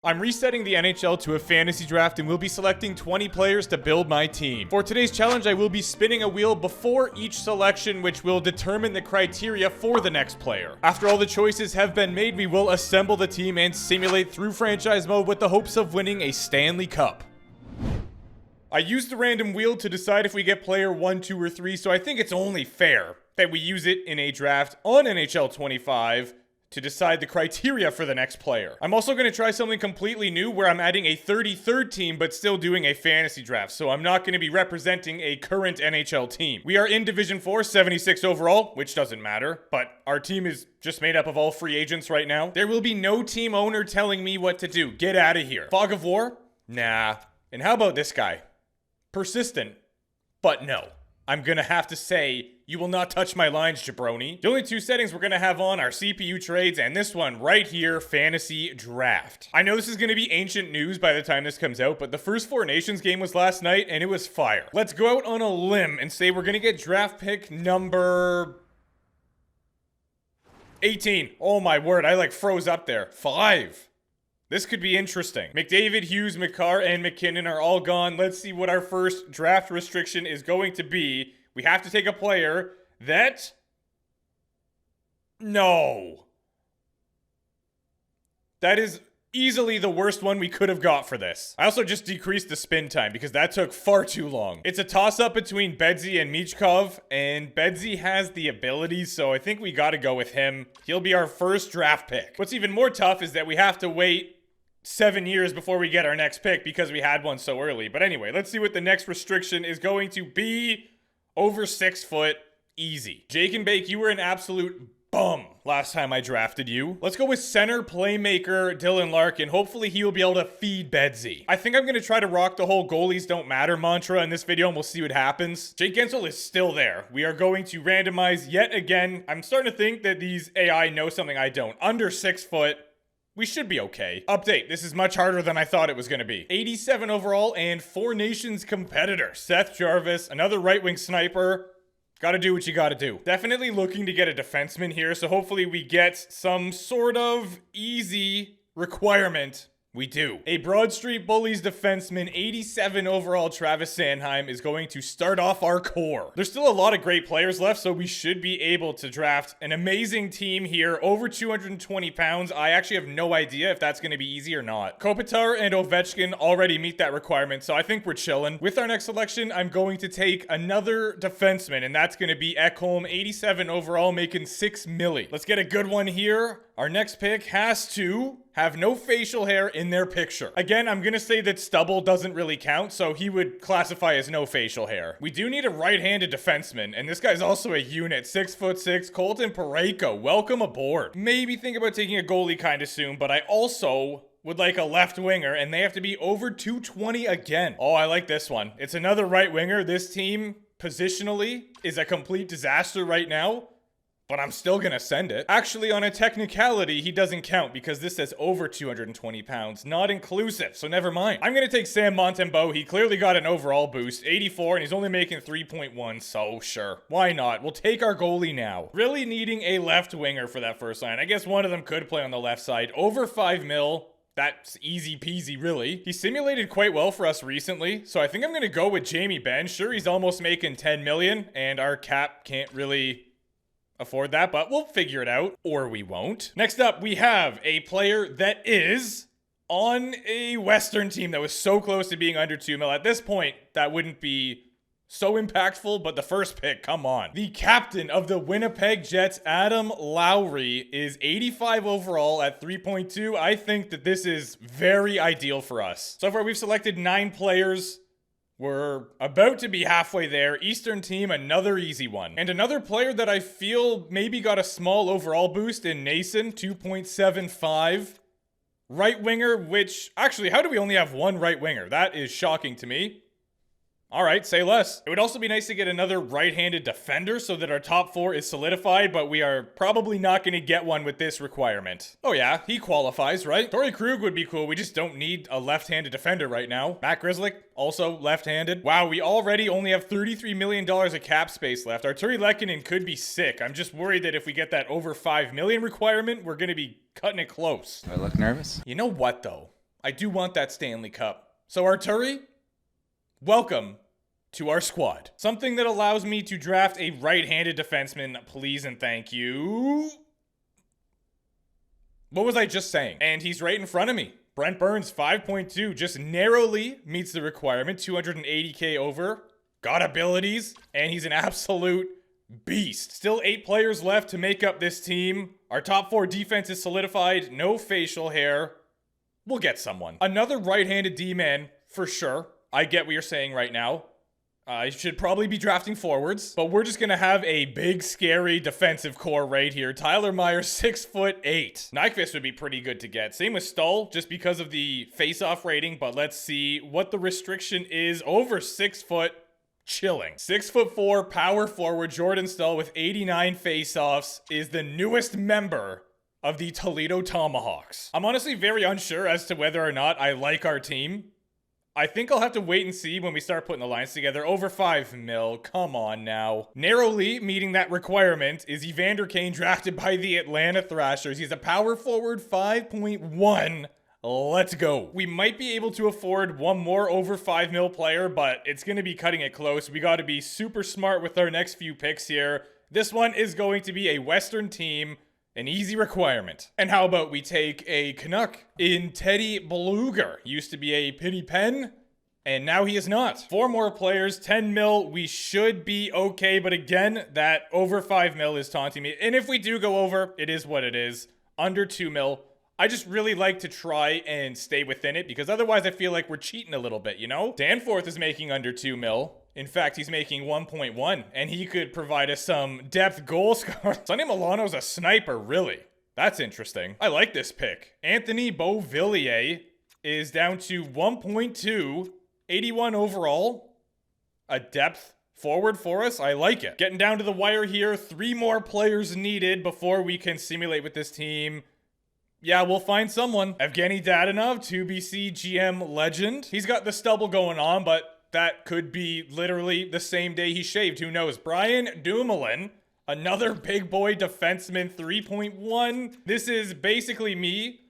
I'm resetting the NHL to a fantasy draft and will be selecting 20 players to build my team. For today's challenge, I will be spinning a wheel before each selection, which will determine the criteria for the next player. After all the choices have been made, we will assemble the team and simulate through franchise mode with the hopes of winning a Stanley Cup. I used the random wheel to decide if we get player 1, 2, or 3, so I think it's only fair that we use it in a draft on NHL 25 to decide the criteria for the next player. I'm also going to try something completely new where I'm adding a 33rd team but still doing a fantasy draft, so I'm not going to be representing a current NHL team. We are in Division 4, 76 overall, which doesn't matter, but our team is just made up of all free agents right now. There will be no team owner telling me what to do. Get out of here. Fog of War? Nah. And how about this guy? Persistent, but no. I'm gonna have to say, you will not touch my lines, jabroni. The only two settings we're gonna have on are CPU trades and this one right here, fantasy draft. I know this is gonna be ancient news by the time this comes out, but the first Four Nations game was last night and it was fire. Let's go out on a limb and say we're gonna get draft pick number 18. Oh my word, I like froze up there. 5. This could be interesting. McDavid, Hughes, McCarr, and McKinnon are all gone. Let's see what our first draft restriction is going to be. We have to take a player that... No. That is easily the worst one we could have got for this. I also just decreased the spin time because that took far too long. It's a toss-up between Bedsy and Michkov, and Bedsy has the abilities, so I think we gotta go with him. He'll be our first draft pick. What's even more tough is that we have to wait 7 years before we get our next pick because we had one so early. But anyway, let's see what the next restriction is going to be. Over 6 foot, easy. Jake and Bake, you were an absolute bum last time I drafted you. Let's go with center playmaker Dylan Larkin. Hopefully he will be able to feed Bedsy. I think I'm going to try to rock the whole goalies don't matter mantra in this video and we'll see what happens. Jake Gensel is still there. We are going to randomize yet again. I'm starting to think that these AI know something I don't. Under 6 foot. We should be okay. Update, this is much harder than I thought it was going to be. 87 overall and Four Nations competitor. Seth Jarvis, another right-wing sniper. Gotta do what you gotta do. Definitely looking to get a defenseman here, so hopefully we get some sort of easy requirement. We do. A Broad Street Bullies defenseman, 87 overall Travis Sanheim is going to start off our core. There's still a lot of great players left, so we should be able to draft an amazing team here. Over 220 pounds. I actually have no idea if that's going to be easy or not. Kopitar and Ovechkin already meet that requirement, so I think we're chilling. With our next selection, I'm going to take another defenseman, and that's going to be Ekholm, 87 overall, making 6 milli. Let's get a good one here. Our next pick has to have no facial hair in their picture. Again, I'm gonna say that stubble doesn't really count, so he would classify as no facial hair. We do need a right-handed defenseman, and this guy's also a unit. 6'6", Colton Parayko. Welcome aboard. Maybe think about taking a goalie kind of soon, but I also would like a left winger, and they have to be over 220 again. Oh, I like this one. It's another right winger. This team, positionally, is a complete disaster right now. But I'm still gonna send it. Actually, on a technicality, he doesn't count because this says over 220 pounds, not inclusive, so never mind. I'm gonna take Sam Montembeault. He clearly got an overall boost, 84, and he's only making 3.1, so sure. Why not? We'll take our goalie now. Really needing a left winger for that first line. I guess one of them could play on the left side. Over 5 mil. That's easy peasy, really. He simulated quite well for us recently, so I think I'm gonna go with Jamie Benn. Sure, he's almost making 10 million, and our cap can't really afford that, but we'll figure it out, or we won't. Next up, we have a player that is on a Western team that was so close to being under 2 mil. At this point, that wouldn't be so impactful, but the first pick, come on. The captain of the Winnipeg Jets, Adam Lowry, is 85 overall at 3.2. I think that this is very ideal for us. So far, we've selected 9 players. We're about to be halfway there. Eastern team, another easy one. And another player that I feel maybe got a small overall boost in Nason, 2.75. Right winger, which... Actually, how do we only have one right winger? That is shocking to me. All right, say less. It would also be nice to get another right-handed defender so that our top 4 is solidified, but we are probably not going to get one with this requirement. Oh yeah, he qualifies, right? Torrey Krug would be cool. We just don't need a left-handed defender right now. Matt Grzelcyk, also left-handed. Wow, we already only have $33 million of cap space left. Arturi Lehkonen could be sick. I'm just worried that if we get that over $5 million requirement, we're going to be cutting it close. Do I look nervous? You know what, though? I do want that Stanley Cup. So Arturi, welcome to our squad. Something that allows me to draft a right-handed defenseman, please and thank you. What was I just saying? And he's right in front of me. Brent Burns, 5.2, just narrowly meets the requirement, 280K over. Got abilities, and he's an absolute beast. Still 8 players left to make up this team. Our top 4 defense is solidified, no facial hair. We'll get someone. Another right-handed D-man, for sure. I get what you're saying right now. I should probably be drafting forwards, but we're just gonna have a big, scary defensive core right here. Tyler Myers, 6'8". Nyquist would be pretty good to get. Same with Stahl, just because of the face-off rating, but let's see what the restriction is. Over 6 foot, chilling. 6'4", power forward Jordan Stahl with 89 face-offs is the newest member of the Toledo Tomahawks. I'm honestly very unsure as to whether or not I like our team. I think I'll have to wait and see when we start putting the lines together. Over 5 mil, come on now. Narrowly meeting that requirement is Evander Kane, drafted by the Atlanta Thrashers. He's a power forward, 5.1. Let's go. We might be able to afford one more over 5 mil player, but it's going to be cutting it close. We got to be super smart with our next few picks here. This one is going to be a Western team. An easy requirement. And how about we take a Canuck in Teddy Bluger? Used to be a Penny Pen, and now he is not. 4 more players, 10 mil. We should be okay, but again, that over 5 mil is taunting me. And if we do go over, it is what it is. Under 2 mil. I just really like to try and stay within it, because otherwise I feel like we're cheating a little bit, you know? Danforth is making under 2 mil. In fact, he's making 1.1, and he could provide us some depth goal scoring. Sonny Milano's a sniper, really. That's interesting. I like this pick. Anthony Beauvillier is down to 1.2, 81 overall. A depth forward for us. I like it. Getting down to the wire here. 3 more players needed before we can simulate with this team. Yeah, we'll find someone. Evgeny Dadonov, 2BC GM legend. He's got the stubble going on, but that could be literally the same day he shaved. Who knows? Brian Dumoulin, another big boy defenseman, 3.1. This is basically me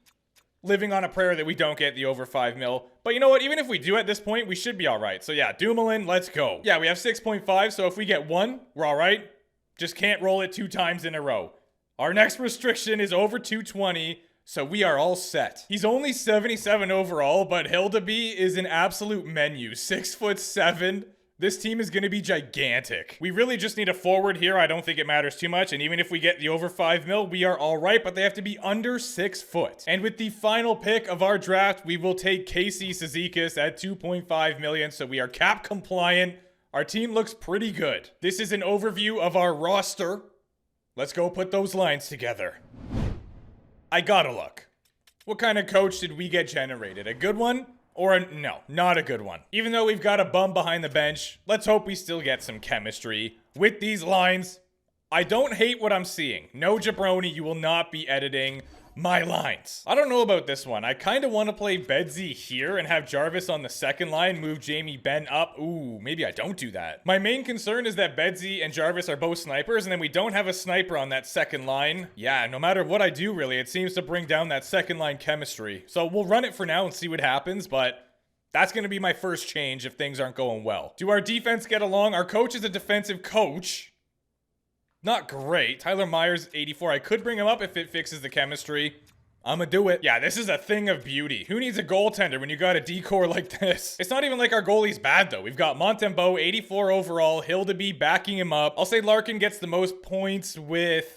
living on a prayer that we don't get the over 5 mil. But you know what? Even if we do at this point, we should be all right. So yeah, Dumoulin, let's go. Yeah, we have 6.5. So if we get 1, we're all right. Just can't roll it 2 times in a row. Our next restriction is over 220. So we are all set. He's only 77 overall, but Hildeby is an absolute menu. 6'7". This team is going to be gigantic. We really just need a forward here. I don't think it matters too much. And even if we get the over 5 mil, we are all right, but they have to be under 6 foot. And with the final pick of our draft, we will take Casey Cizikas at 2.5 million. So we are cap compliant. Our team looks pretty good. This is an overview of our roster. Let's go put those lines together. I gotta look. What kind of coach did we get generated? A good one? Or no, not a good one. Even though we've got a bum behind the bench, let's hope we still get some chemistry with these lines. I don't hate what I'm seeing. No jabroni, you will not be editing my lines. I don't know about this one. I kind of want to play Bedsy here and have Jarvis on the second line, move Jamie Benn up. Ooh, maybe I don't do that. My main concern is that Bedsy and Jarvis are both snipers, and then we don't have a sniper on that second line. Yeah, no matter what I do, really, it seems to bring down that second line chemistry. So we'll run it for now and see what happens, but that's going to be my first change if things aren't going well. Do our defense get along? Our coach is a defensive coach. Not great. Tyler Myers, 84. I could bring him up if it fixes the chemistry. I'm gonna do it. Yeah, this is a thing of beauty. Who needs a goaltender when you got a decor like this? It's not even like our goalie's bad, though. We've got Montembeault, 84 overall. Hildeby backing him up. I'll say Larkin gets the most points with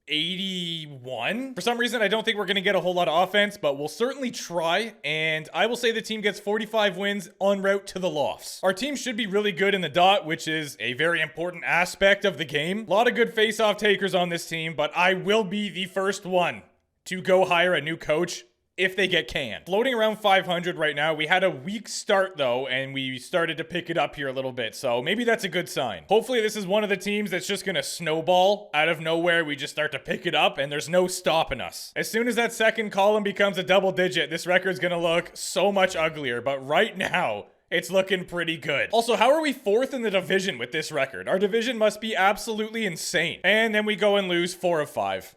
81. For some reason, I don't think we're going to get a whole lot of offense, but we'll certainly try. And I will say the team gets 45 wins en route to the lofts. Our team should be really good in the dot, which is a very important aspect of the game. A lot of good face-off takers on this team, but I will be the first one to go hire a new coach if they get canned. Floating around 500 right now. We had a weak start though, and we started to pick it up here a little bit. So maybe that's a good sign. Hopefully this is one of the teams that's just gonna snowball out of nowhere. We just start to pick it up and there's no stopping us. As soon as that second column becomes a double digit, this record's gonna look so much uglier. But right now, it's looking pretty good. Also, how are we 4th in the division with this record? Our division must be absolutely insane. And then we go and lose 4 of 5.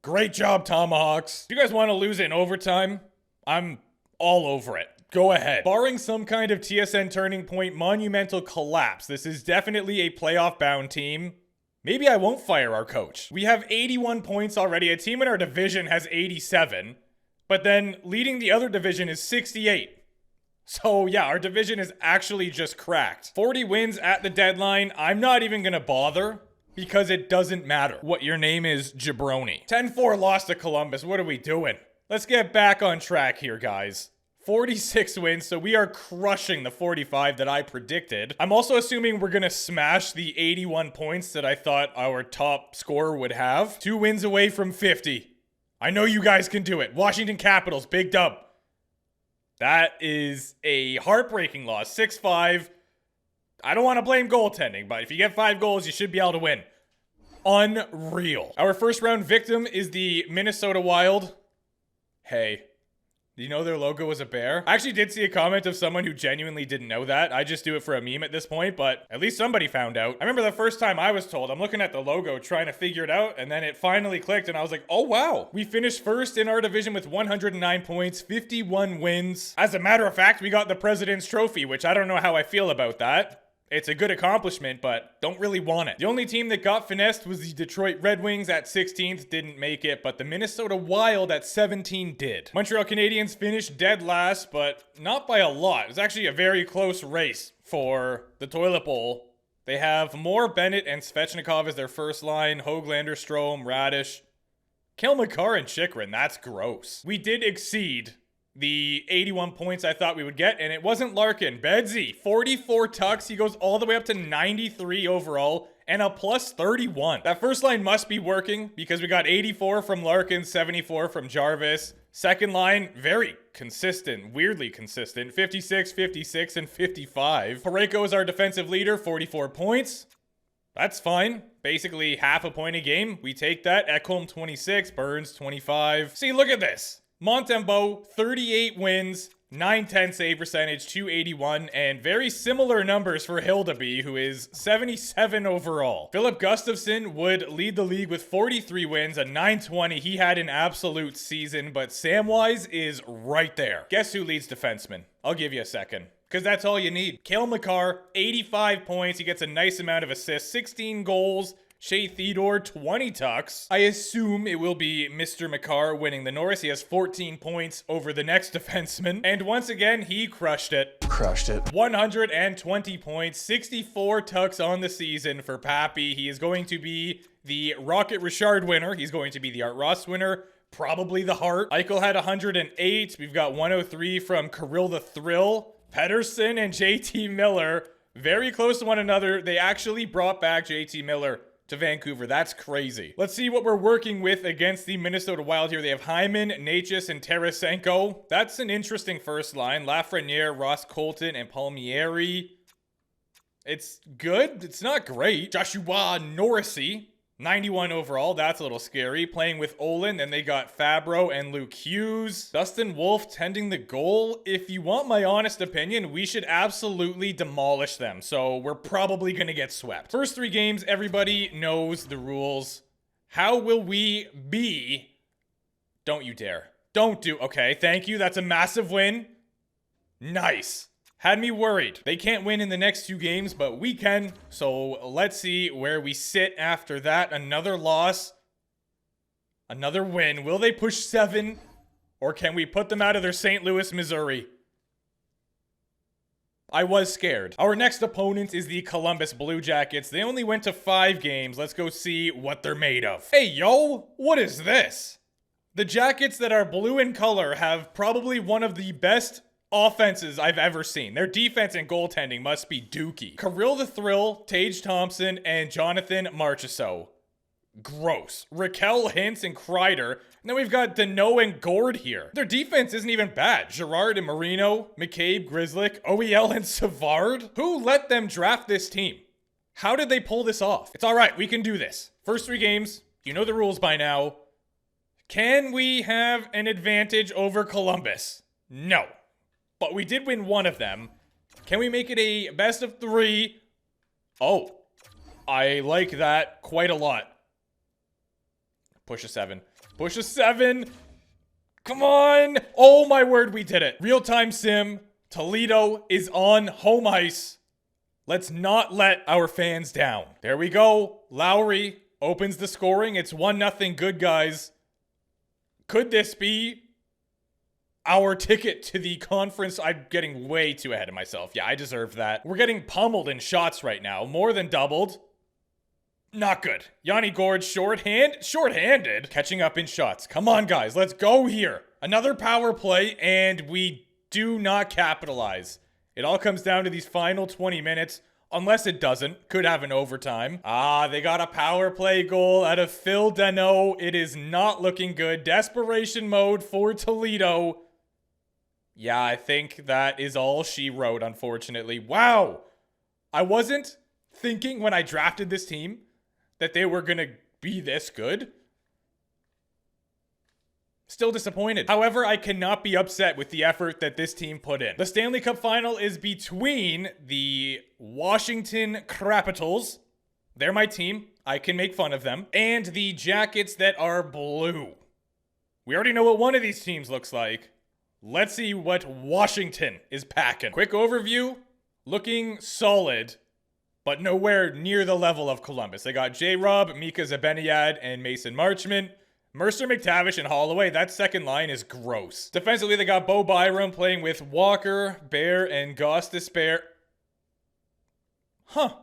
Great job, Tomahawks. If you guys want to lose it in overtime, I'm all over it. Go ahead. Barring some kind of TSN turning point monumental collapse, this is definitely a playoff-bound team. Maybe I won't fire our coach. We have 81 points already. A team in our division has 87. But then leading the other division is 68. So yeah, our division is actually just cracked. 40 wins at the deadline. I'm not even gonna bother because it doesn't matter. What your name is, Jabroni. 10-4 loss to Columbus. What are we doing? Let's get back on track here, guys. 46 wins, so we are crushing the 45 that I predicted. I'm also assuming we're gonna smash the 81 points that I thought our top scorer would have. 2 wins away from 50. I know you guys can do it. Washington Capitals, big dub. That is a heartbreaking loss. 6-5. I don't want to blame goaltending, but if you get 5 goals, you should be able to win. Unreal. Our first round victim is the Minnesota Wild. Hey. Do you know their logo was a bear? I actually did see a comment of someone who genuinely didn't know that. I just do it for a meme at this point, but at least somebody found out. I remember the first time I was told, I'm looking at the logo trying to figure it out, and then it finally clicked, and I was like, oh wow. We finished first in our division with 109 points, 51 wins. As a matter of fact, we got the President's Trophy, which I don't know how I feel about that. It's a good accomplishment, but don't really want it. The only team that got finessed was the Detroit Red Wings at 16th, didn't make it, but the Minnesota Wild at 17 did. Montreal Canadiens finished dead last, but not by a lot. It was actually a very close race for the toilet bowl. They have Moore, Bennett, and Svechnikov as their first line. Höglander, Strome, Radish, Kale McCarr, and Chychrun. That's gross. We did exceed the 81 points I thought we would get, and it wasn't Larkin. Bedsy, 44 tucks. He goes all the way up to 93 overall and a plus 31. That first line must be working because we got 84 from Larkin, 74 from Jarvis. Second line, very consistent, weirdly consistent. 56, 56, and 55. Parayko is our defensive leader, 44 points. That's fine. Basically half a point a game. We take that. Ekholm, 26. Burns, 25. See, look at this. Montembeault, 38 wins, 910 save percentage, 281, and very similar numbers for Hildeby, who is 77 overall. Philip Gustafsson would lead the league with 43 wins, a 920. He had an absolute season, but Samwise is right there. Guess who leads defensemen? I'll give you a second, because that's all you need. Kale McCarr, 85 points. He gets a nice amount of assists, 16 goals. Shea Theodore, 20 tucks. I assume it will be Mr. McCarr winning the Norris. He has 14 points over the next defenseman. And once again, he crushed it. 120 points, 64 tucks on the season for Pappy. He is going to be the Rocket Richard winner. He's going to be the Art Ross winner. Probably the Hart. Eichel had 108. We've got 103 from Kirill the Thrill. Pedersen and JT Miller, very close to one another. They actually brought back JT Miller to Vancouver. That's crazy. Let's see what we're working with against the Minnesota Wild here. They have Hyman, Natchez, and Tarasenko. That's an interesting first line. Lafreniere, Ross Colton, and Palmieri. It's good. It's not great. Joshua Norrisy, 91 overall. That's a little scary. Playing with Olin. Then they got Fabro and Luke Hughes. Dustin Wolf tending the goal. If you want my honest opinion, we should absolutely demolish them. So we're probably going to get swept. First 3 games, everybody knows the rules. How will we be? Don't you dare. Don't do. Okay, thank you. That's a massive win. Nice. Had me worried. They can't win in the next 2 games, but we can. So let's see where we sit after that. Another loss. Another win. Will they push 7? Or can we put them out of their St. Louis, Missouri? I was scared. Our next opponent is the Columbus Blue Jackets. They only went to 5 games. Let's go see what they're made of. Hey, yo, what is this? The Jackets that are blue in color have probably one of the best offenses I've ever seen. Their defense and goaltending must be dookie. Kirill the Thrill, Tage Thompson, and Jonathan Marchessault. Gross. Raquel, Hintz, and Kreider. And then we've got Deneau and Gord here. Their defense isn't even bad. Girard and Marino, McCabe, Grzelcyk, OEL, and Savard. Who let them draft this team? How did they pull this off? It's all right. We can do this. First 3 games. You know the rules by now. Can we have an advantage over Columbus? No. But we did win 1 of them. Can we make it a best of 3? Oh, I like that quite a lot. Push a 7. Push a 7. Come on. Oh my word, we did it. Real-time sim. Toledo is on home ice. Let's not let our fans down. There we go. Lowry opens the scoring. It's 1-0. Good, guys. Could this be our ticket to the conference? I'm getting way too ahead of myself. Yeah, I deserve that. We're getting pummeled in shots right now. More than doubled. Not good. Yanni Gord shorthanded. Catching up in shots. Come on, guys. Let's go here. Another power play, and we do not capitalize. It all comes down to these final 20 minutes. Unless it doesn't. Could have an overtime. They got a power play goal out of Phil Deneau. It is not looking good. Desperation mode for Toledo. Yeah, I think that is all she wrote, unfortunately. Wow. I wasn't thinking when I drafted this team that they were going to be this good. Still disappointed. However, I cannot be upset with the effort that this team put in. The Stanley Cup final is between the Washington Capitals. They're my team. I can make fun of them. And the Jackets that are blue. We already know what one of these teams looks like. Let's see what Washington is packing. Quick overview. Looking solid, but nowhere near the level of Columbus. They got J-Rob, Mika Zibanejad, and Mason Marchment. Mercer, McTavish, and Holloway. That second line is gross. Defensively, they got Bo Byram playing with Walker, Bear, and Gostisbehere.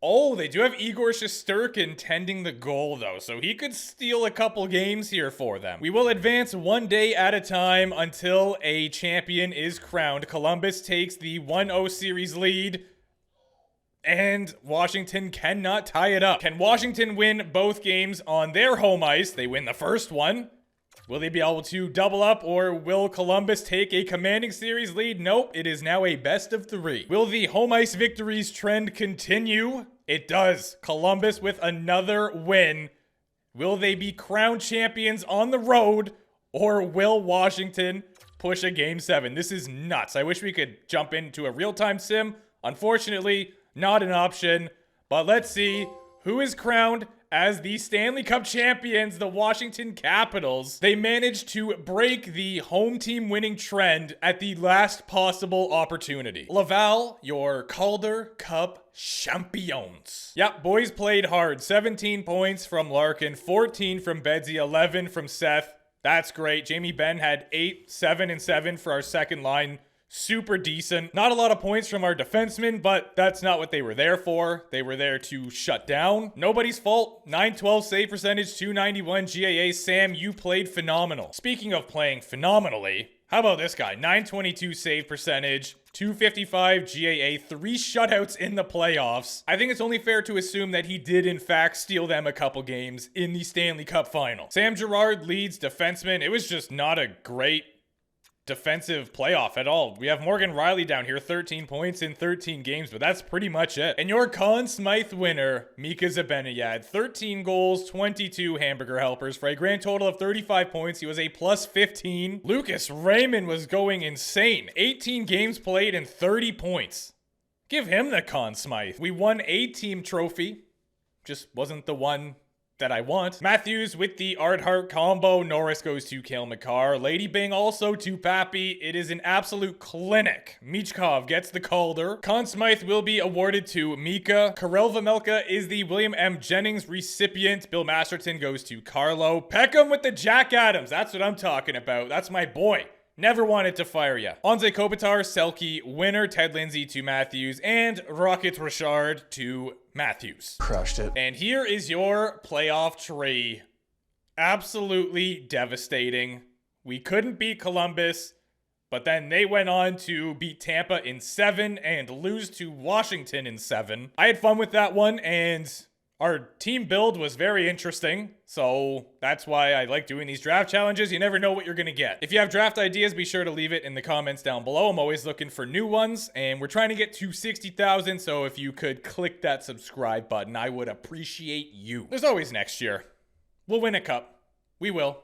Oh, they do have Igor Shesterkin tending the goal, though, so he could steal a couple games here for them. We will advance one day at a time until a champion is crowned. Columbus takes the 1-0 series lead, and Washington cannot tie it up. Can Washington win both games on their home ice? They win the first one. Will they be able to double up, or will Columbus take a commanding series lead? Nope, it is now a best of 3. Will the home ice victories trend continue? It does. Columbus with another win. Will they be crowned champions on the road, or will Washington push a Game 7? This is nuts. I wish we could jump into a real-time sim. Unfortunately, not an option. But let's see who is crowned as the Stanley Cup champions, the Washington Capitals. They managed to break the home team winning trend at the last possible opportunity. Laval, your Calder Cup champions. Yep, boys played hard. 17 points from Larkin, 14 from Bedsy, 11 from Seth. That's great. Jamie Benn had 8, 7, and 7 for our second line. Super decent. Not a lot of points from our defensemen, but that's not what they were there for. They were there to shut down. Nobody's fault. 912 save percentage, 291 GAA. Sam, you played phenomenal. Speaking of playing phenomenally, how about this guy? 922 save percentage, 255 GAA, 3 shutouts in the playoffs. I think it's only fair to assume that he did in fact steal them a couple games in the Stanley Cup final. Sam Girard leads defenseman. It was just not a great defensive playoff at all. We have Morgan Riley down here, 13 points in 13 games, but that's pretty much it. And your Conn Smythe winner, Mika Zibanejad, 13 goals, 22 hamburger helpers for a grand total of 35 points. He was a plus 15. Lucas Raymond was going insane. 18 games played and 30 points. Give him the Conn Smythe. We won a team trophy. Just wasn't the one that I want. Matthews with the Art Hart combo. Norris goes to Cale Makar. Lady Bing also to Pappy. It is an absolute clinic. Michkov gets the Calder. Conn Smythe will be awarded to Mika. Karel Vamelka is the William M. Jennings recipient. Bill Masterton goes to Carlo. Peckham with the Jack Adams. That's what I'm talking about. That's my boy. Never wanted to fire ya. Anze Kopitar, Selke, winner. Ted Lindsay to Matthews. And Rocket Richard to Matthews. Crushed it. And here is your playoff tree. Absolutely devastating. We couldn't beat Columbus, but then they went on to beat Tampa in 7 and lose to Washington in 7. I had fun with that one, and our team build was very interesting, so that's why I like doing these draft challenges. You never know what you're going to get. If you have draft ideas, be sure to leave it in the comments down below. I'm always looking for new ones, and we're trying to get to 60,000, so if you could click that subscribe button, I would appreciate you. There's always next year. We'll win a cup. We will.